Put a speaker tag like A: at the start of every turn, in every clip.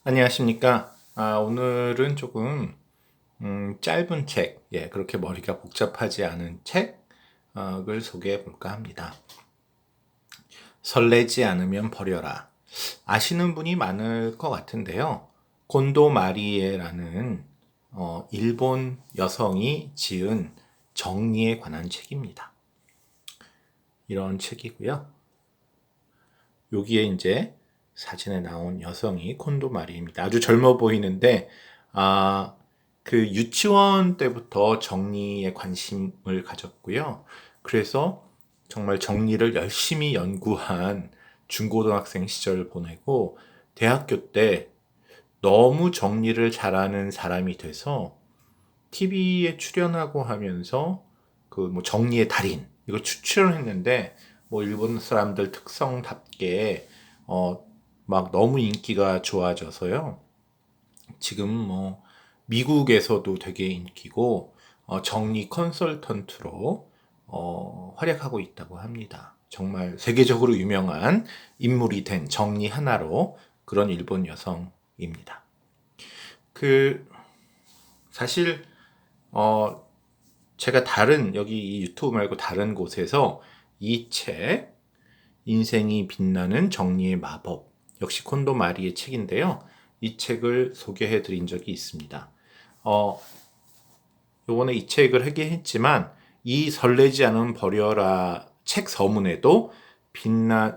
A: 안녕하십니까. 오늘은 조금 짧은 책, 그렇게 머리가 복잡하지 않은 책을 소개해 볼까 합니다. 설레지 않으면 버려라. 아시는 분이 많을 것 같은데요. 곤도 마리에라는 일본 여성이 지은 정리에 관한 책입니다. 이런 책이고요. 여기에 이제 사진에 나온 여성이 콘도 마리입니다. 아주 젊어 보이는데, 그 유치원 때부터 정리에 관심을 가졌고요. 그래서 정말 정리를 열심히 연구한 중고등학생 시절을 보내고, 대학교 때 너무 정리를 잘하는 사람이 돼서 TV에 출연하고 하면서 그 뭐 정리의 달인 이거 출연했는데, 뭐 일본 사람들 특성답게 막 너무 인기가 좋아져서요. 지금 뭐 미국에서도 되게 인기고 정리 컨설턴트로 활약하고 있다고 합니다. 정말 세계적으로 유명한 인물이 된 정리 하나로 그런 일본 여성입니다. 그 사실 어 제가 다른 여기 이 유튜브 말고 다른 곳에서 이 책 인생이 빛나는 정리의 마법 역시 콘도 마리의 책인데요. 이 책을 소개해 드린 적이 있습니다. 요번에 이 책을 하긴 했지만 이 설레지 않은 버려라 책 서문에도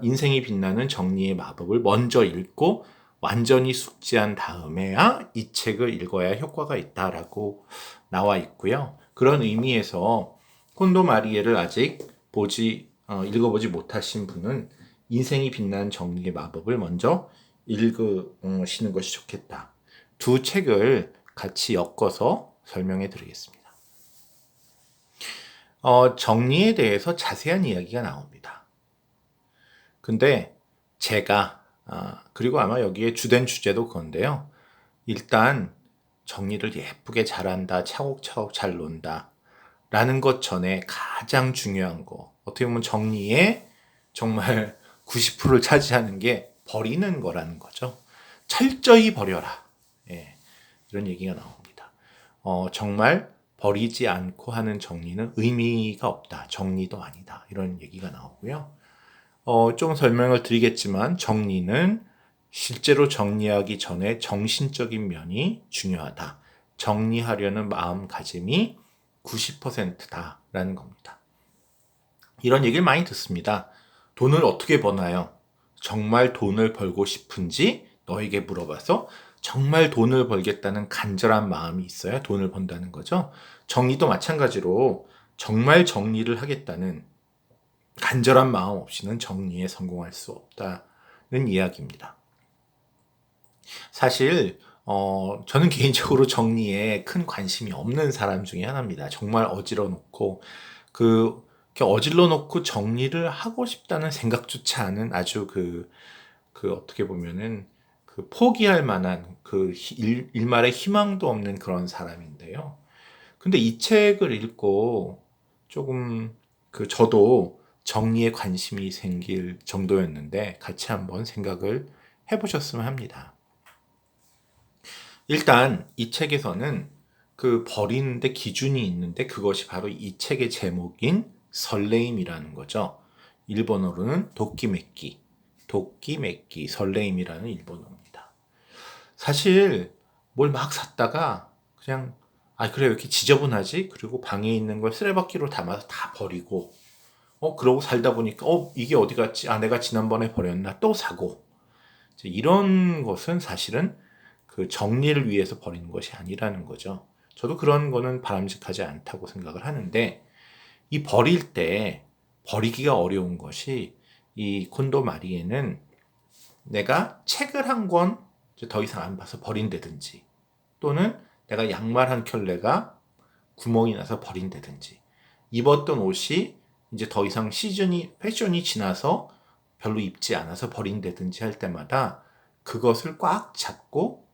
A: 인생이 빛나는 정리의 마법을 먼저 읽고 완전히 숙지한 다음에야 이 책을 읽어야 효과가 있다라고 나와 있고요. 그런 의미에서 콘도 마리에를 아직 읽어보지 못하신 분은 인생이 빛나는 정리의 마법을 먼저 읽으시는 것이 좋겠다. 두 책을 같이 엮어서 설명해 드리겠습니다. 정리에 대해서 자세한 이야기가 나옵니다. 근데 제가, 그리고 아마 여기에 주된 주제도 그건데요. 일단 정리를 예쁘게 잘한다, 차곡차곡 잘 논다, 라는 것 전에 가장 중요한 거, 어떻게 보면 정리의 정말 90%를 차지하는 게 버리는 거라는 거죠. 철저히 버려라. 예, 이런 얘기가 나옵니다. 정말 버리지 않고 하는 정리는 의미가 없다. 정리도 아니다. 이런 얘기가 나오고요. 좀 설명을 드리겠지만 정리는 실제로 정리하기 전에 정신적인 면이 중요하다. 정리하려는 마음가짐이 90%다라는 겁니다. 이런 얘기를 많이 듣습니다. 돈을 어떻게 버나요? 정말 돈을 벌고 싶은지 너에게 물어봐서 정말 돈을 벌겠다는 간절한 마음이 있어야 돈을 번다는 거죠. 정리도 마찬가지로 정말 정리를 하겠다는 간절한 마음 없이는 정리에 성공할 수 없다는 이야기입니다. 사실 저는 개인적으로 정리에 큰 관심이 없는 사람 중에 하나입니다. 정말 어지러 놓고 이렇게 어질러 놓고 정리를 하고 싶다는 생각조차 않은 아주 어떻게 보면은 포기할 만한 일말의 희망도 없는 그런 사람인데요. 근데 이 책을 읽고 조금 저도 정리에 관심이 생길 정도였는데 같이 한번 생각을 해보셨으면 합니다. 일단 이 책에서는 버리는데 기준이 있는데 그것이 바로 이 책의 제목인 설레임이라는 거죠. 일본어로는 도끼메끼, 설레임이라는 일본어입니다. 사실 뭘 막 샀다가 그냥 그래 왜 이렇게 지저분하지? 그리고 방에 있는 걸 쓰레받기로 담아서 다 버리고 그러고 살다 보니까 이게 어디 갔지? 내가 지난번에 버렸나? 또 사고 이런 것은 사실은 정리를 위해서 버리는 것이 아니라는 거죠. 저도 그런 거는 바람직하지 않다고 생각을 하는데 이 버릴 때 버리기가 어려운 것이 이 콘도 마리에는 내가 책을 한 권 더 이상 안 봐서 버린다든지 또는 내가 양말 한 켤레가 구멍이 나서 버린다든지 입었던 옷이 이제 더 이상 패션이 지나서 별로 입지 않아서 버린다든지 할 때마다 그것을 꽉 잡고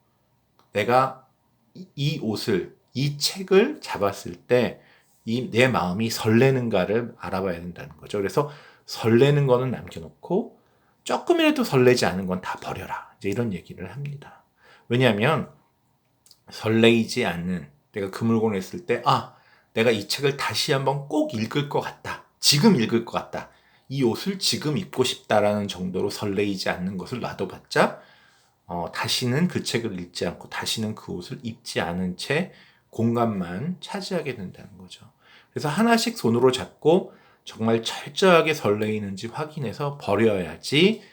A: 내가 이 책을 잡았을 때 내 마음이 설레는가를 알아봐야 된다는 거죠. 그래서 설레는 거는 남겨놓고 조금이라도 설레지 않은 건 다 버려라. 이제 이런 얘기를 합니다. 왜냐하면 설레이지 않는, 내가 그 물건을 했을 때 내가 이 책을 다시 한번 꼭 읽을 것 같다. 지금 읽을 것 같다. 이 옷을 지금 입고 싶다라는 정도로 설레이지 않는 것을 놔둬봤자 다시는 그 책을 읽지 않고 다시는 그 옷을 입지 않은 채 공간만 차지하게 된다는 거죠. 그래서 하나씩 손으로 잡고 정말 철저하게 설레이는지 확인해서 버려야지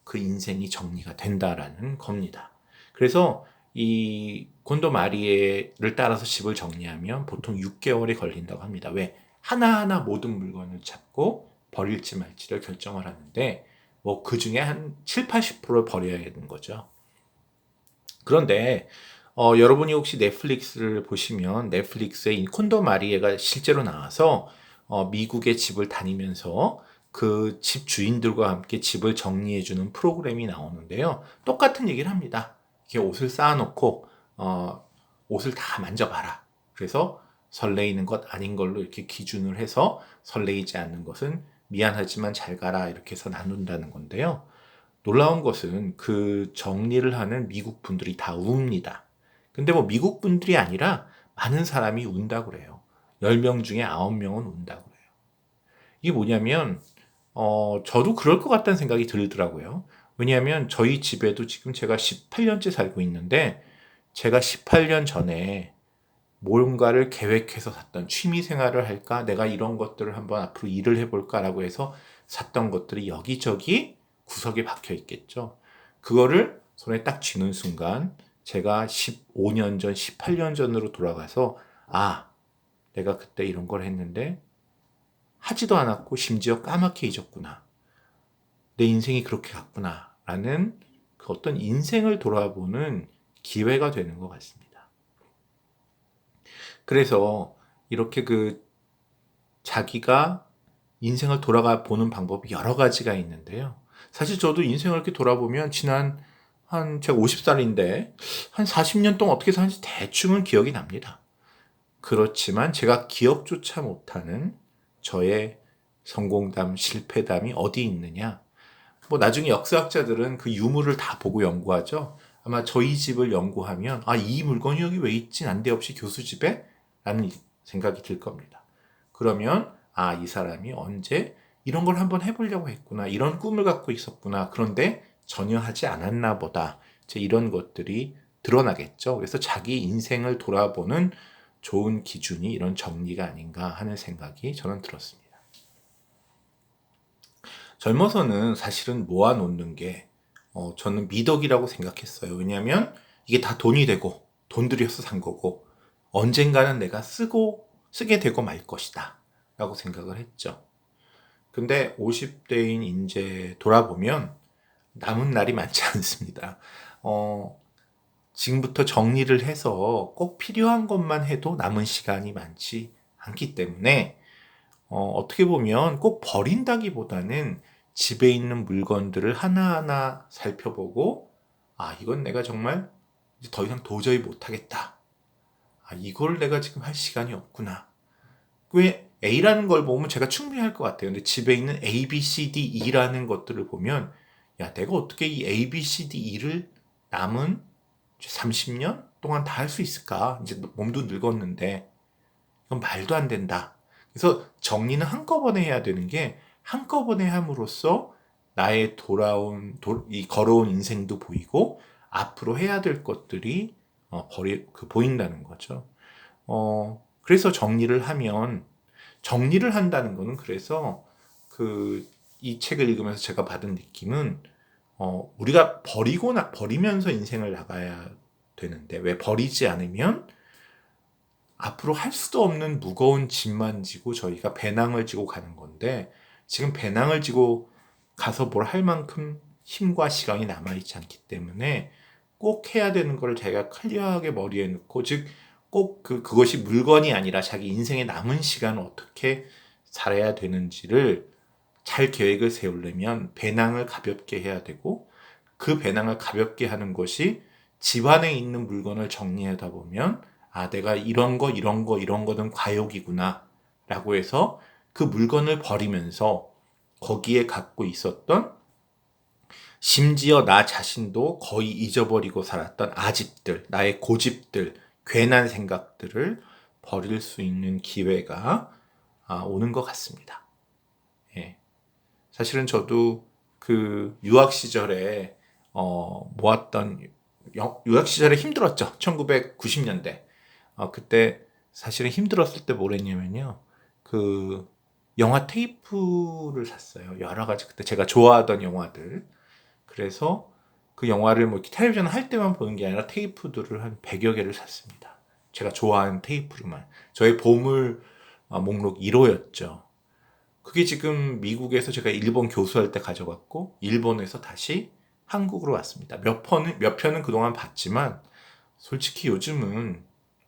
A: 그 인생이 정리가 된다라는 겁니다. 그래서 이 곤도 마리에를 따라서 집을 정리하면 보통 6개월이 걸린다고 합니다. 왜? 하나하나 모든 물건을 잡고 버릴지 말지를 결정을 하는데 뭐 그 중에 한 7, 80%를 버려야 되는 거죠. 그런데 여러분이 혹시 넷플릭스를 보시면 넷플릭스에 이 콘도 마리에가 실제로 나와서 미국의 집을 다니면서 그 집 주인들과 함께 집을 정리해주는 프로그램이 나오는데요. 똑같은 얘기를 합니다. 이렇게 옷을 쌓아놓고 옷을 다 만져봐라. 그래서 설레이는 것 아닌 걸로 이렇게 기준을 해서 설레이지 않는 것은 미안하지만 잘 가라 이렇게 해서 나눈다는 건데요. 놀라운 것은 그 정리를 하는 미국 분들이 다 웁니다. 근데 뭐 미국 분들이 아니라 많은 사람이 운다고 그래요. 10명 중에 9명은 운다고 그래요. 이게 뭐냐면 저도 그럴 것 같다는 생각이 들더라고요. 왜냐하면 저희 집에도 지금 제가 18년째 살고 있는데 제가 18년 전에 뭔가를 계획해서 샀던, 취미 생활을 할까? 내가 이런 것들을 한번 앞으로 일을 해볼까라고 해서 샀던 것들이 여기저기 구석에 박혀 있겠죠. 그거를 손에 딱 쥐는 순간 제가 15년 전, 18년 전으로 돌아가서 내가 그때 이런 걸 했는데 하지도 않았고 심지어 까맣게 잊었구나. 내 인생이 그렇게 갔구나. 라는 그 어떤 인생을 돌아보는 기회가 되는 것 같습니다. 그래서 이렇게 자기가 인생을 돌아가 보는 방법이 여러 가지가 있는데요. 사실 저도 인생을 이렇게 돌아보면 지난 제가 50살인데 한 40년 동안 어떻게 사는지 대충은 기억이 납니다. 그렇지만 제가 기억조차 못하는 저의 성공담, 실패담이 어디 있느냐? 뭐 나중에 역사학자들은 그 유물을 다 보고 연구하죠. 아마 저희 집을 연구하면 이 물건이 여기 왜 있지? 난데없이 교수 집에? 라는 생각이 들 겁니다. 그러면 이 사람이 언제 이런 걸 한번 해보려고 했구나. 이런 꿈을 갖고 있었구나. 그런데 전혀 하지 않았나 보다. 이런 것들이 드러나겠죠. 그래서 자기 인생을 돌아보는 좋은 기준이 이런 정리가 아닌가 하는 생각이 저는 들었습니다. 젊어서는 사실은 모아놓는 게 저는 미덕이라고 생각했어요. 왜냐하면 이게 다 돈이 되고 돈 들여서 산 거고 언젠가는 내가 쓰게 되고 말 것이다 라고 생각을 했죠. 근데 50대인 이제 돌아보면 남은 날이 많지 않습니다. 지금부터 정리를 해서 꼭 필요한 것만 해도 남은 시간이 많지 않기 때문에 어떻게 보면 꼭 버린다기보다는 집에 있는 물건들을 하나하나 살펴보고 이건 내가 정말 이제 더 이상 도저히 못하겠다. 이걸 내가 지금 할 시간이 없구나. 왜 A라는 걸 보면 제가 충분히 할 것 같아요. 근데 집에 있는 A, B, C, D, E라는 것들을 보면 내가 어떻게 이 A, B, C, D, E를 남은 30년 동안 다 할 수 있을까? 이제 몸도 늙었는데 이건 말도 안 된다. 그래서 정리는 한꺼번에 해야 되는 게 한꺼번에 함으로써 나의 걸어온 인생도 보이고 앞으로 해야 될 것들이 보인다는 거죠. 그래서 정리를 한다는 거는 그래서 이 책을 읽으면서 제가 받은 느낌은 우리가 버리면서 인생을 나가야 되는데 왜 버리지 않으면 앞으로 할 수도 없는 무거운 짐만 지고 저희가 배낭을 지고 가는 건데 지금 배낭을 지고 가서 뭘 할 만큼 힘과 시간이 남아있지 않기 때문에 꼭 해야 되는 걸 자기가 클리어하게 머리에 넣고 즉 꼭 그것이 물건이 아니라 자기 인생의 남은 시간을 어떻게 살아야 되는지를 잘 계획을 세우려면 배낭을 가볍게 해야 되고 그 배낭을 가볍게 하는 것이 집안에 있는 물건을 정리하다 보면 내가 이런 거는 과욕이구나 라고 해서 그 물건을 버리면서 거기에 갖고 있었던 심지어 나 자신도 거의 잊어버리고 살았던 아집들, 나의 고집들, 괜한 생각들을 버릴 수 있는 기회가 오는 것 같습니다. 예. 사실은 저도 그 유학 시절에 모았던 유학 시절에 힘들었죠. 1990년대. 그때 사실은 힘들었을 때 뭘 했냐면요. 그 영화 테이프를 샀어요. 여러 가지 그때 제가 좋아하던 영화들. 그래서 그 영화를 뭐 이렇게 텔레비전 할 때만 보는 게 아니라 테이프들을 한 100여 개를 샀습니다. 제가 좋아하는 테이프로만. 저의 보물 목록 1호였죠. 그게 지금 미국에서 제가 일본 교수할 때 가져갔고 일본에서 다시 한국으로 왔습니다. 몇 편은 그동안 봤지만 솔직히 요즘은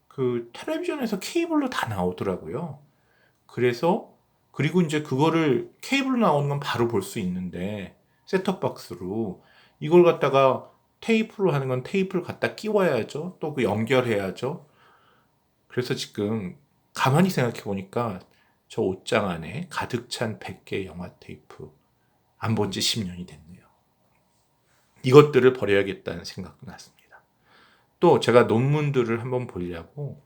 A: 그 텔레비전에서 케이블로 다 나오더라고요. 그래서 그리고 이제 그거를 케이블로 나오는 건 바로 볼 수 있는데 셋톱박스로 이걸 갖다가 테이프로 하는 건 테이프를 갖다 끼워야죠. 또 그 연결해야죠. 그래서 지금 가만히 생각해 보니까 저 옷장 안에 가득 찬 100개 영화 테이프 안 본 지 10년이 됐네요. 이것들을 버려야겠다는 생각도 났습니다. 또 제가 논문들을 한번 보려고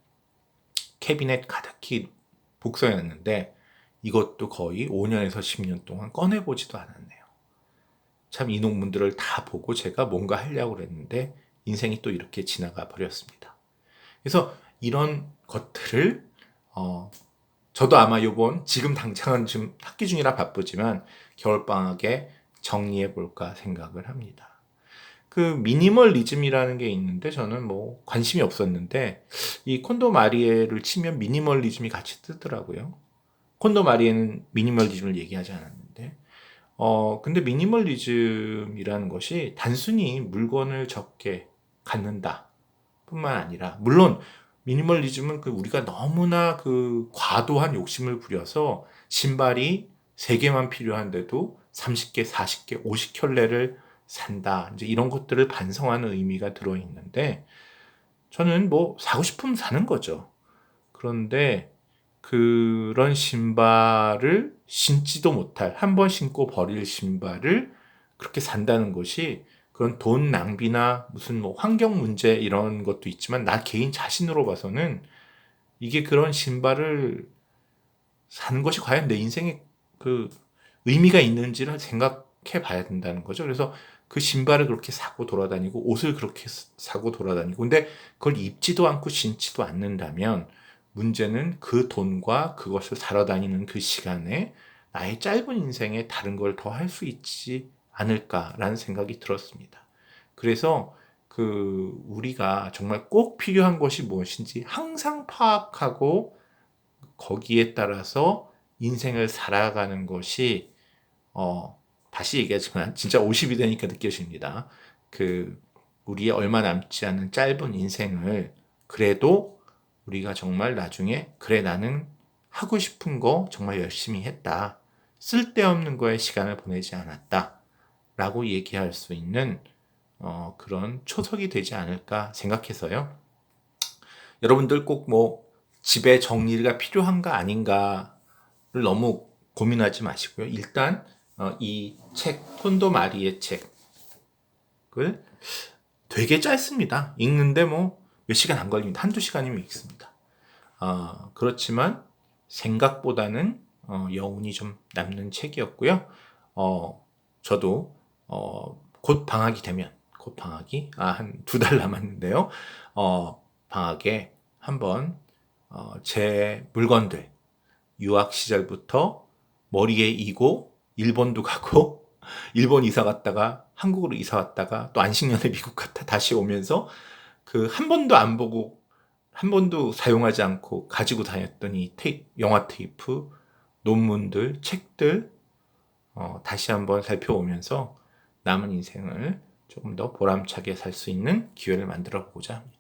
A: 캐비넷 가득히 복사해놨는데 이것도 거의 5년에서 10년 동안 꺼내보지도 않았네요. 참 이 논문들을 다 보고 제가 뭔가 하려고 그랬는데 인생이 또 이렇게 지나가 버렸습니다. 그래서 이런 것들을 저도 아마 지금 당장은 지금 학기 중이라 바쁘지만 겨울방학에 정리해 볼까 생각을 합니다. 그 미니멀리즘이라는 게 있는데 저는 뭐 관심이 없었는데 이 콘도 마리에를 치면 미니멀리즘이 같이 뜨더라고요. 콘도 마리에는 미니멀리즘을 얘기하지 않았는데 근데 미니멀리즘이라는 것이 단순히 물건을 적게 갖는다 뿐만 아니라 물론 미니멀리즘은 우리가 너무나 과도한 욕심을 부려서 신발이 3개만 필요한데도 30개, 40개, 50켤레를 산다. 이제 이런 것들을 반성하는 의미가 들어있는데 저는 뭐 사고 싶으면 사는 거죠. 그런데 그런 신발을 신지도 못할 한 번 신고 버릴 신발을 그렇게 산다는 것이 그런 돈 낭비나 무슨 뭐 환경 문제 이런 것도 있지만 나 개인 자신으로 봐서는 이게 그런 신발을 사는 것이 과연 내 인생에 의미가 있는지를 생각해 봐야 된다는 거죠. 그래서 그 신발을 그렇게 사고 돌아다니고 옷을 그렇게 사고 돌아다니고 근데 그걸 입지도 않고 신지도 않는다면 문제는 그 돈과 그것을 사러 다니는 그 시간에 나의 짧은 인생에 다른 걸 더 할 수 있지 않을까라는 생각이 들었습니다. 그래서 우리가 정말 꼭 필요한 것이 무엇인지 항상 파악하고 거기에 따라서 인생을 살아가는 것이 다시 얘기하지만 진짜 50이 되니까 느껴집니다. 우리의 얼마 남지 않은 짧은 인생을 그래도 우리가 정말 나중에 그래 나는 하고 싶은 거 정말 열심히 했다. 쓸데없는 거에 시간을 보내지 않았다. 라고 얘기할 수 있는 그런 초석이 되지 않을까 생각해서요. 여러분들 꼭 뭐 집에 정리가 필요한가 아닌가를 너무 고민하지 마시고요. 일단 이 책, 콘도 마리의 책을 되게 짧습니다. 읽는데 뭐 몇 시간 안 걸립니다. 한두 시간이면 읽습니다. 그렇지만 생각보다는 여운이 좀 남는 책이었고요. 저도 곧 방학이 되면 곧 방학이 한 2달 남았는데요. 방학에 한번 제 물건들 유학 시절부터 머리에 이고 일본도 가고 일본 이사 갔다가 한국으로 이사 왔다가 또 안식년에 미국 갔다 다시 오면서 한 번도 안 보고 한 번도 사용하지 않고 가지고 다녔던 이 영화 테이프, 논문들, 책들 다시 한번 살펴보면서 남은 인생을 조금 더 보람차게 살 수 있는 기회를 만들어 보고자 합니다.